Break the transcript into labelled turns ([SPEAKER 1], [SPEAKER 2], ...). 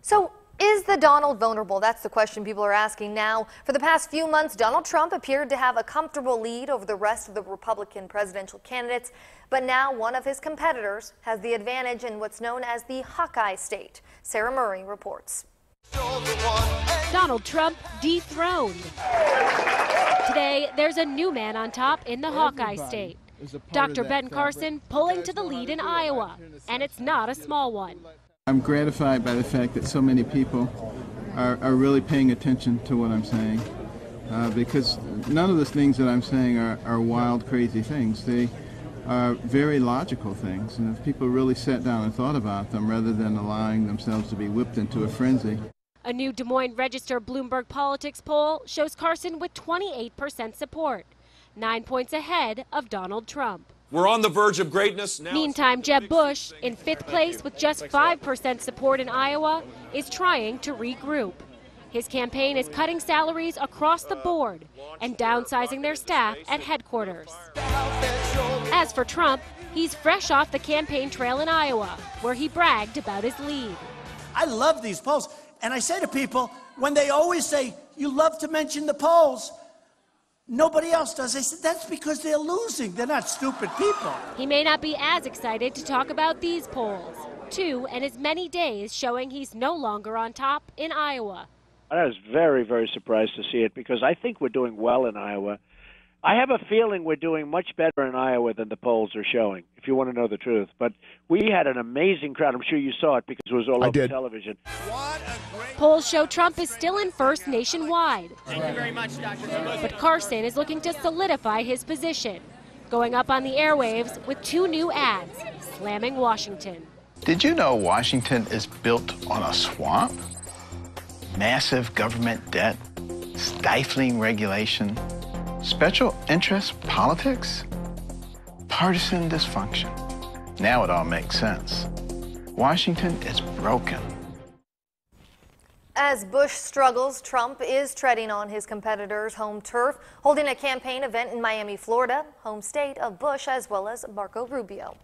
[SPEAKER 1] So is the Donald vulnerable? That's the question people are asking now. For the past few months, Donald Trump appeared to have a comfortable lead over the rest of the Republican presidential candidates. But now one of his competitors has the advantage in what's known as the Hawkeye state. Sarah Murray reports.
[SPEAKER 2] Donald Trump dethroned. Today, there's a new man on top in the Hawkeye state. Dr. Ben Carson pulling to the lead in Iowa, and it's not a small one.
[SPEAKER 3] I'm gratified by the fact that so many people are really paying attention to what I'm saying, because none of the things that I'm saying are wild, crazy things. They are very logical things, and if people really sat down and thought about them rather than allowing themselves to be whipped into a frenzy.
[SPEAKER 2] A new Des Moines Register Bloomberg Politics poll shows Carson with 28% support, 9 points ahead of Donald Trump.
[SPEAKER 4] We're on the verge of greatness now.
[SPEAKER 2] Meantime, Jeb Bush, in 5th place with just 5% support in Iowa, is trying to regroup. His campaign is cutting salaries across the board and downsizing their staff at headquarters. As for Trump, he's fresh off the campaign trail in Iowa, where he bragged about his lead.
[SPEAKER 5] I love these polls. And I say to people, when they always say, you love to mention the polls, nobody else does. I said, that's because they're losing. They're not stupid people.
[SPEAKER 2] He may not be as excited to talk about these polls. 2 and as many days showing he's no longer on top in Iowa.
[SPEAKER 6] I was very, very surprised to see it because I think we're doing well in Iowa. I have a feeling we're doing much better in Iowa than the polls are showing, if you want to know the truth. But we had an amazing crowd. I'm sure you saw it because it was all over television.
[SPEAKER 2] Polls show Trump is still in first nationwide. Thank you very much, Dr. But Carson is looking to solidify his position, going up on the airwaves with 2 new ads, slamming Washington.
[SPEAKER 7] Did you know Washington is built on a swamp? Massive government debt, stifling regulation, special interest politics, partisan dysfunction. Now it all makes sense. Washington is broken.
[SPEAKER 1] As Bush struggles, Trump is treading on his competitor's home turf, holding a campaign event in Miami, Florida, home state of Bush as well as Marco Rubio.